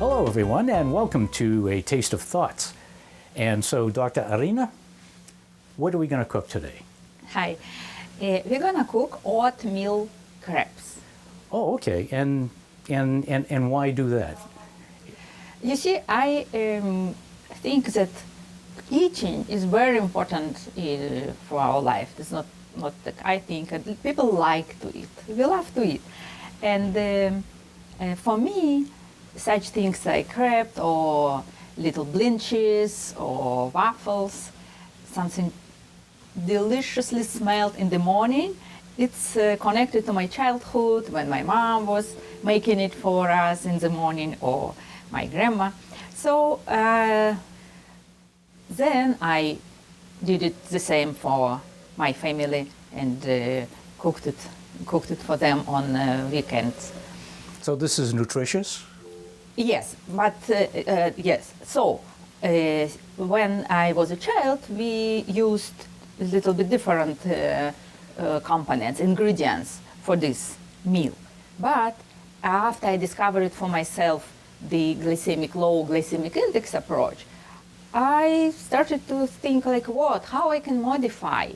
Hello, everyone, and welcome to A Taste of Thoughts. And so, Dr. Irina, what are we going to cook today? Hi. We're going to cook oatmeal crepes. Oh, okay. And why do that? You see, I think that eating is very important for our life. It's not that I think people like to eat. We love to eat. And for me, such things like crepes or little blinches or waffles, something deliciously smelled in the morning. It's connected to my childhood when my mom was making it for us in the morning, or my grandma. So then I did it the same for my family and cooked it for them on weekends. So this is nutritious? Yes, but yes. So when I was a child, we used a little bit different components, ingredients for this meal. But after I discovered for myself the low glycemic index approach, I started to think like, how I can modify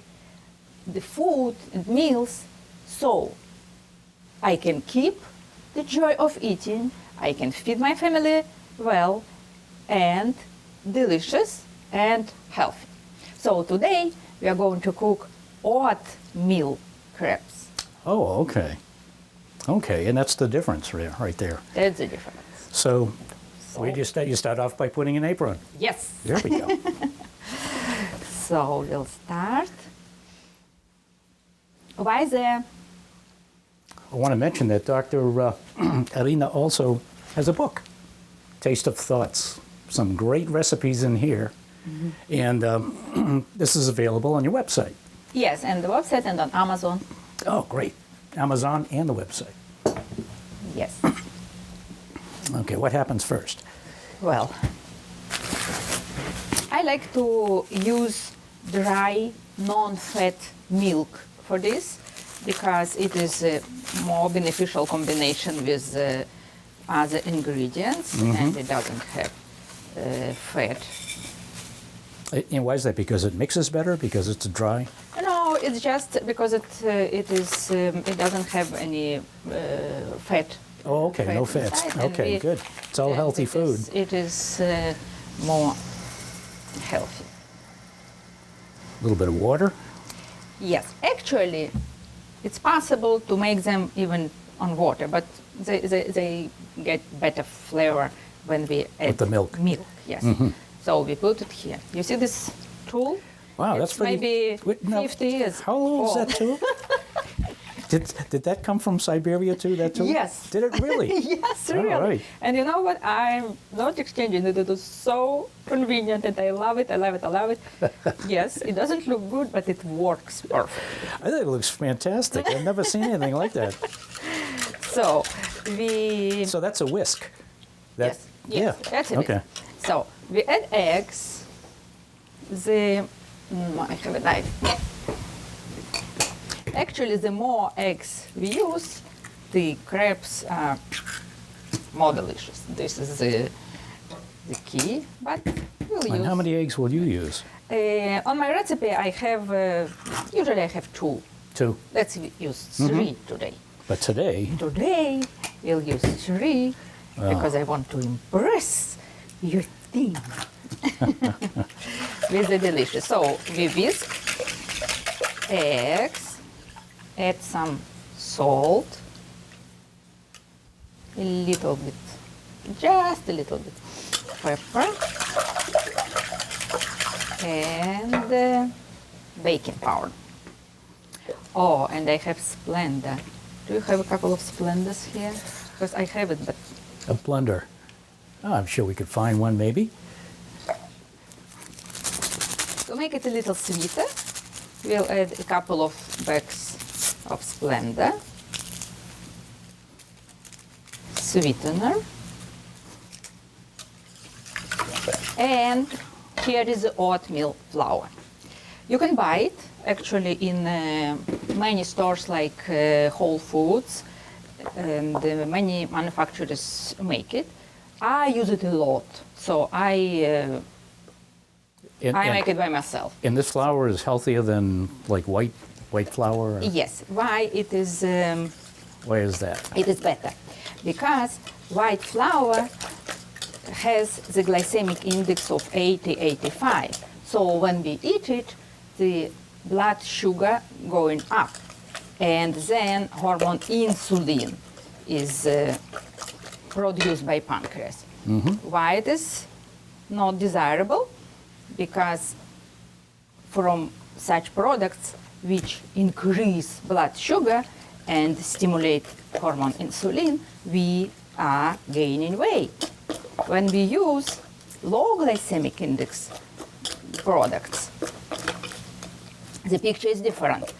the food and meals so I can keep the joy of eating, I can feed my family well, and delicious and healthy. So today we are going to cook oatmeal crepes. Oh, okay. Okay, and that's the difference right there. That's the difference. So you start off by putting an apron. Yes. There we go. So we'll start. Why there? I want to mention that Dr. Irina also has a book, Taste of Thoughts. Some great recipes in here. Mm-hmm. And this is available on your website. Yes, and the website and on Amazon. Oh, great. Amazon and the website. Yes. Okay, what happens first? Well, I like to use dry, non-fat milk for this because it is a more beneficial combination with other ingredients, mm-hmm. and it doesn't have fat. And why is that? Because it mixes better? Because it's dry? No, it's just because it doesn't have any fat. Oh, okay, no fats. Okay, good. It's all healthy food. It is more healthy. A little bit of water? Yes, actually, it's possible to make them even on water, but they get better flavor when we add with the milk. Milk, yes. Mm-hmm. So we put it here. You see this tool? Wow, that's pretty. Maybe 50 years. How old is that tool? Did that come from Siberia too? That tool? Yes. Did it really? Yes, really. All right. And you know what? I'm not exchanging it. It is so convenient, and I love it. I love it. I love it. Yes, it doesn't look good, but it works perfectly. I think it looks fantastic. I've never seen anything like that. So that's a whisk. Yes. Yeah. That's it. Okay. So we add eggs. I have a knife. Actually, the more eggs we use, the crepes are more delicious. This is the key, but we'll use. And how many eggs will you use? On my recipe, I have usually I have two. Two. Let's use three today. But today we'll use three because I want to impress your team with the delicious. So we whisk eggs. Add some salt, a little bit, just a little bit, pepper, and baking powder. Oh, and I have Splenda. Do you have a couple of Splendas here? Because I have it, but... A blender. Oh, I'm sure we could find one maybe. To make it a little sweeter, we'll add a couple of bags of Splenda, sweetener, and here is the oatmeal flour. You can buy it actually in many stores like Whole Foods, and many manufacturers make it. I use it a lot, so I make it by myself. And this flour is healthier than like white flour? Or Yes. Why it is? why is that? It is better because white flour has the glycemic index of 80, 85. So when we eat it, the blood sugar going up, and then hormone insulin is produced by pancreas. Why it is not desirable? Because from such products which increase blood sugar and stimulate hormone insulin, we are gaining weight. When we use low glycemic index products, the picture is different.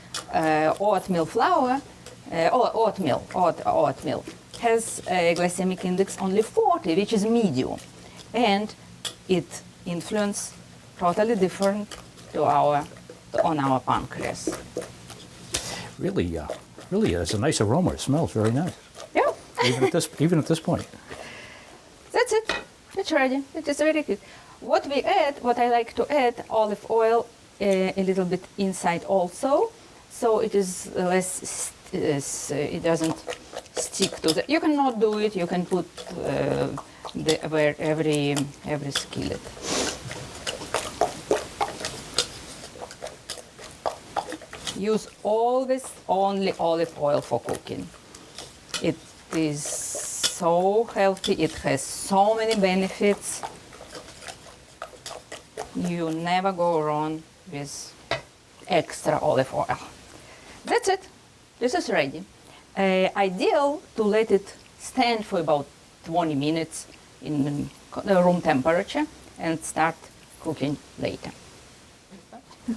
Oatmeal flour, oatmeal has a glycemic index only 40, which is medium, and it influence totally different on our pancreas. Really, really, it's a nice aroma. It smells very nice. Yeah. even at this point. That's it. It's ready. It is very good. What we add, what I like to add, olive oil a little bit inside also, so it is less. It doesn't stick to the. You cannot do it. You can put every skillet. Use always only olive oil for cooking. It is so healthy. It has so many benefits. You never go wrong with extra olive oil. That's it. This is ready. Ideal to let it stand for about 20 minutes in room temperature and start cooking later.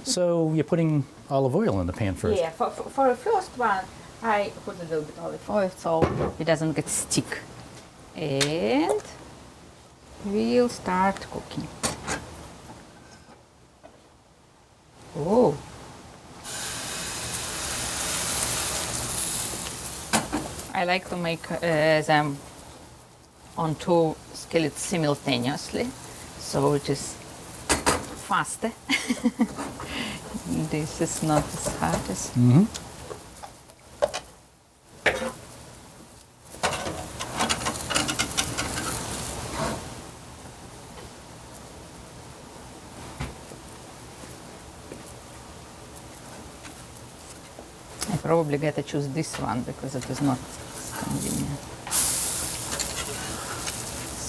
So you're putting olive oil in the pan first. Yeah, for the first one, I put a little bit olive oil so it doesn't get stick. And we'll start cooking. Oh. I like to make them on two skillets simultaneously, so it is faster. This is not as hard as. I probably gotta choose this one because it is not convenient.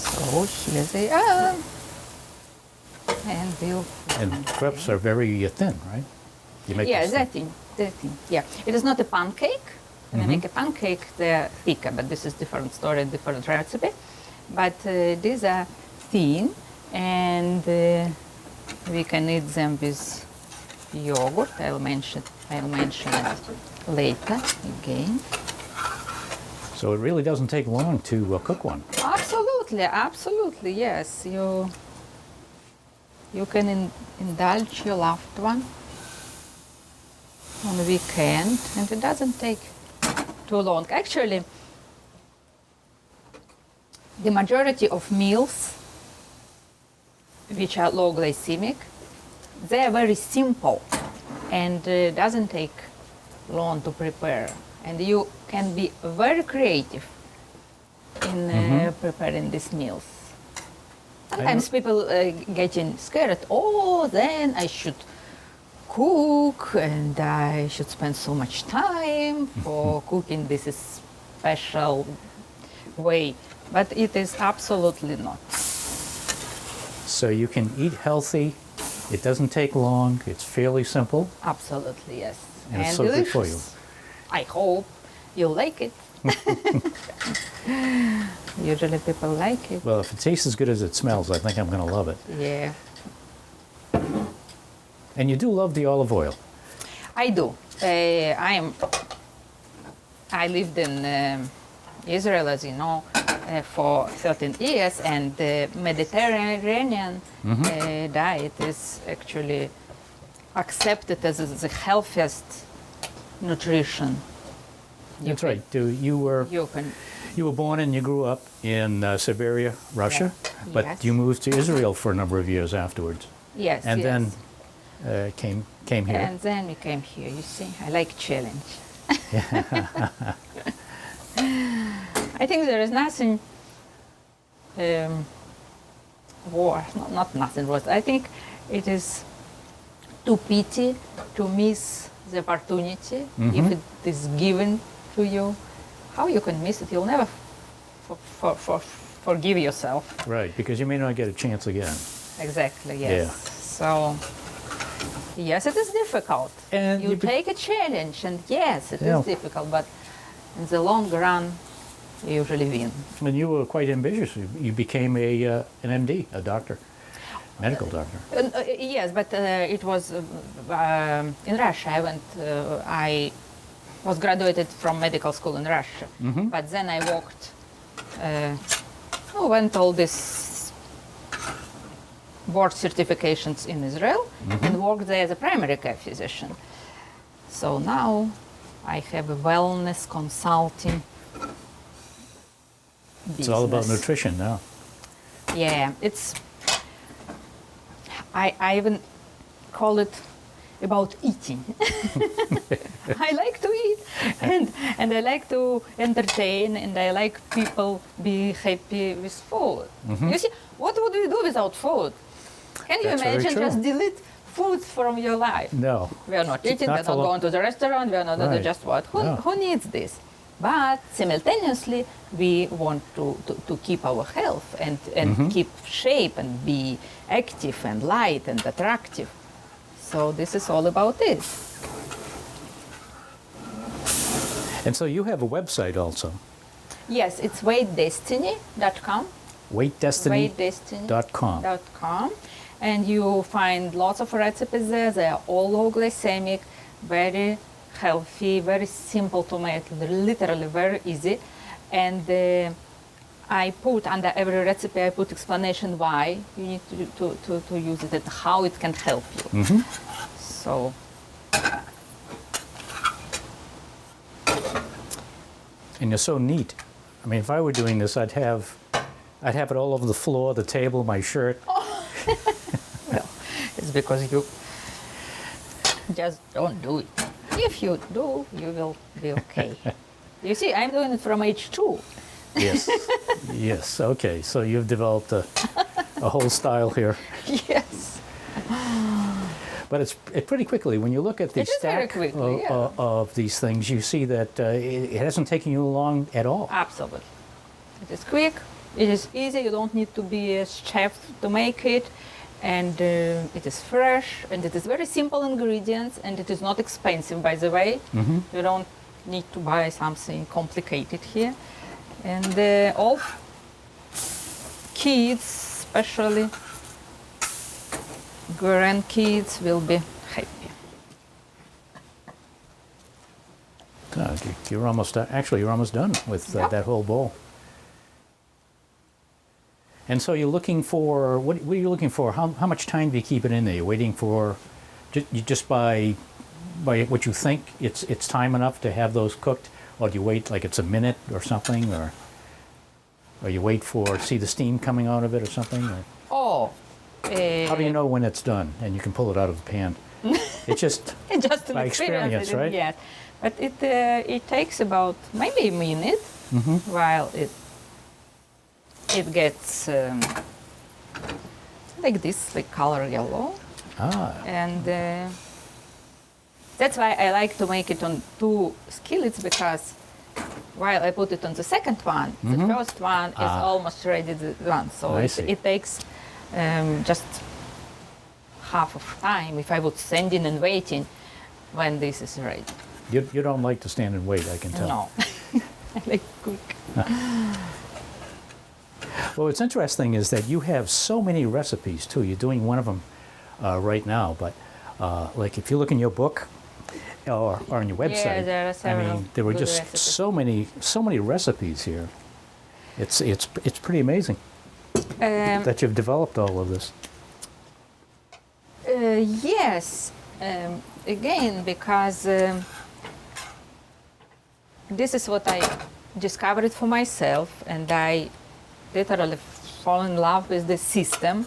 So here they are. And we'll. And crepes are very thin, right? You make Yeah, this that thing. Yeah, it is not a pancake. When I make a pancake, they're thicker, but this is different story, different recipe. But these are thin, and we can eat them with yogurt. I'll mention it later again. So it really doesn't take long to cook one. Absolutely, yes. You can indulge your loved one on a weekend, and it doesn't take too long. Actually, the majority of meals which are low glycemic, they are very simple and doesn't take long to prepare. And you can be very creative in preparing these meals. Sometimes people getting scared. Oh, then I should cook and I should spend so much time for cooking this special way. But it is absolutely not. So you can eat healthy. It doesn't take long. It's fairly simple. Absolutely, yes. And it's so good for you. I hope you like it. Usually people like it. Well, if it tastes as good as it smells, I think I'm going to love it. Yeah. And you do love the olive oil. I do. I lived in Israel, as you know, for 13 years, and the Mediterranean diet is actually accepted as the healthiest nutrition. That's right. You were You can. You were born and you grew up in Siberia, Russia, but Yes. you moved to Israel for a number of years afterwards, Yes. and yes. then came here. And then we came here. You see, I like challenge. I think there is nothing worse, not nothing worse. I think it is too pity to miss the opportunity if it is given to you. How you can miss it? You'll never forgive yourself. Right, because you may not get a chance again. Exactly, yes. Yeah. So, yes, it is difficult. And you take a challenge, and yes, it Yeah. is difficult, but in the long run, you usually win. And you were quite ambitious. You became an MD, a doctor, medical doctor. Yes, but it was in Russia. I was graduated from medical school in Russia, but then I went all these board certifications in Israel and worked there as a primary care physician. So now I have a wellness consulting business. It's all about nutrition now. Yeah, I even call it about eating. I like to eat and I like to entertain and I like people be happy with food. You see, what would we do without food? Can you That's very imagine true. just delete food from your life? No. We are not eating, Not we are for not lo- going to the restaurant, we are not Right. just what? Yeah. Who needs this? But simultaneously, we want to keep our health and keep shape and be active and light and attractive. So this is all about this. And so you have a website also, Yes, it's weightdestiny.com. weightdestiny.com. Weightdestiny.com. And you find lots of recipes there. They are all low glycemic, very healthy, very simple to make, literally very easy. And I put under every recipe, I put explanation why you need to use it and how it can help you. So And you're so neat. I mean, if I were doing this, I'd have it all over the floor, the table, my shirt. well, it's because you just don't do it. If you do, you will be okay. You see, I'm doing it from age 2. Yes. Yes. Okay. So you've developed a whole style here. Yes. But it's pretty quickly, when you look at the It is very stack quickly, yeah. of these things, you see that it hasn't taken you long at all. Absolutely. It is quick, it is easy, you don't need to be a chef to make it, and it is fresh, and it is very simple ingredients, and it is not expensive, by the way. You don't need to buy something complicated here. And all kids, especially grandkids, will be happy. You're almost done with Yep. that whole bowl. And so you're looking for what are you looking for? How much time do you keep it in there? You're waiting for just by what you think it's time enough to have those cooked, or do you wait like it's a minute or something, or you wait for see the steam coming out of it or something? Or Oh. how do you know when it's done and you can pull it out of the pan? It's just Just an by experience, it, right? Yes, but it takes about maybe a minute while it gets like this, like color yellow, and that's why I like to make it on 2 skillets, because while I put it on the second one, the first one is almost ready to run, so I see. it takes just half of time if I would stand in and waiting when this is ready. you don't like to stand and wait, I can tell. No, I like quick. Well, what's interesting is that you have so many recipes too. You're doing one of them right now, but like if you look in your book or on your website, there are I several mean, there were good just recipes. so many recipes here. It's pretty amazing that you've developed all of this. Yes, again, because this is what I discovered it for myself, and I literally fall in love with the system,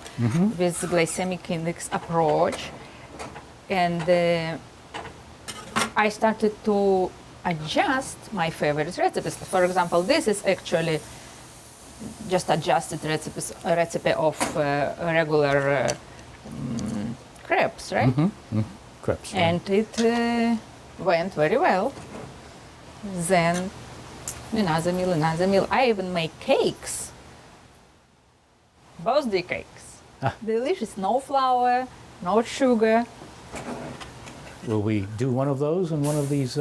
with glycemic index approach, and I started to adjust my favorite recipes. For example, this is actually just adjusted recipe of regular crepes, right? Crepes. right. And it went very well. Then another meal. I even make cakes. Birthday cakes. Delicious, no flour, no sugar. Will we do one of those in one of these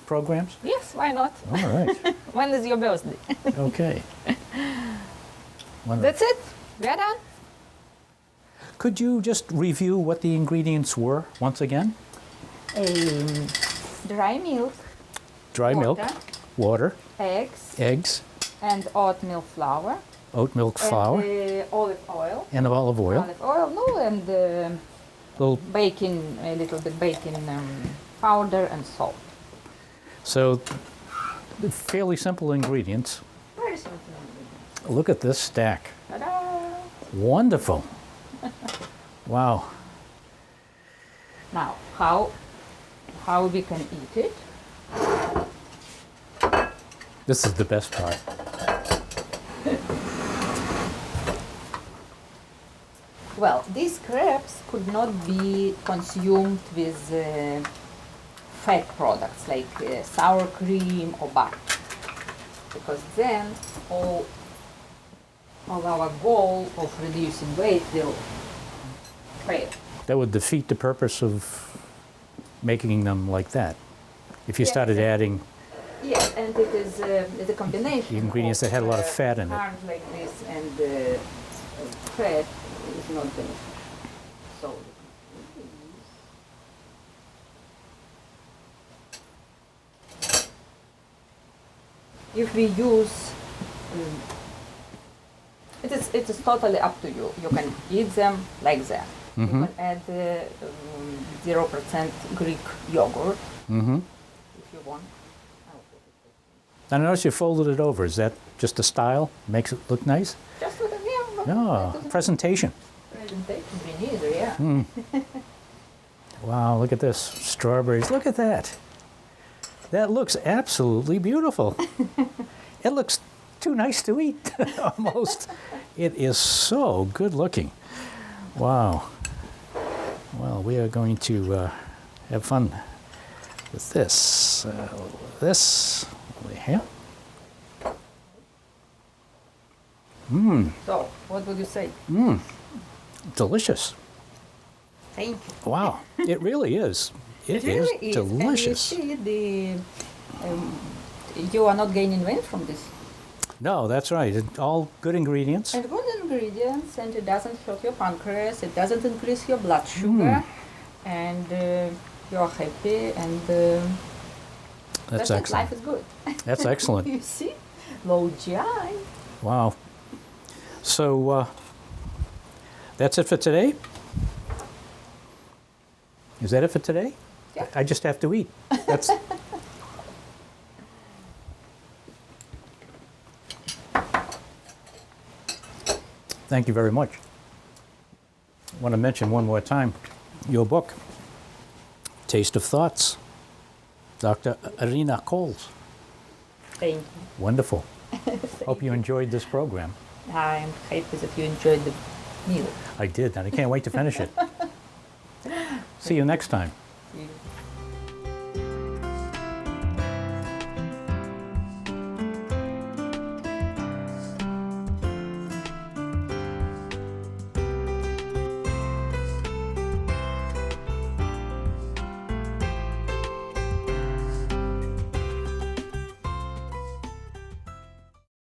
programs? Yes, why not? All right. When is your birthday? Okay. That's it. We're done. Could you just review what the ingredients were once again? Dry milk, Dry milk, water, eggs, eggs, and oatmeal flour. oat milk flour, And olive oil. and olive oil. Olive oil, no, and Little, baking, a little bit baking powder and salt. so fairly simple ingredients. Very simple. Look at this stack. Ta-da! Wonderful. Wow. Now, how we can eat it? This is the best part. Well, these crepes could not be consumed with fat products like sour cream or butter, because then all our goal of reducing weight will fail. That would defeat the purpose of making them like that. If you Yes. started adding, Yes, and it is it's a combination. The ingredients that had a lot of fat in it. Carbs like this and fat is not beneficial. So if we use, it is totally up to you. You can eat them like that. You can add 0% Greek yogurt if you want. I notice you folded it over. Is that just a style? Makes it look nice? Just with a meal. No, presentation. Presentation, we need, yeah. Wow, look at this. Strawberries. Look at that. That looks absolutely beautiful. It looks too nice to eat, almost. It is so good looking. Wow. Well, we are going to have fun with this. This over here. So, what would you say? Delicious. Thank you. Wow, it really is. It is really is. delicious. And you see, you are not gaining weight from this. No, that's right. All good ingredients. And good ingredients, and it doesn't hurt your pancreas, it doesn't increase your blood sugar, and you're happy, and That's it. excellent. Life is good. That's excellent. You see? Low GI. Wow. So that's it for today? Is that it for today? Yeah. I just have to eat. That's Thank you very much. I want to mention one more time your book, Taste of Thoughts, Dr. Irina Koles. Thank you. Wonderful. Hope you enjoyed this program. I'm happy that you enjoyed the meal. I did, and I can't wait to finish it. See you next time.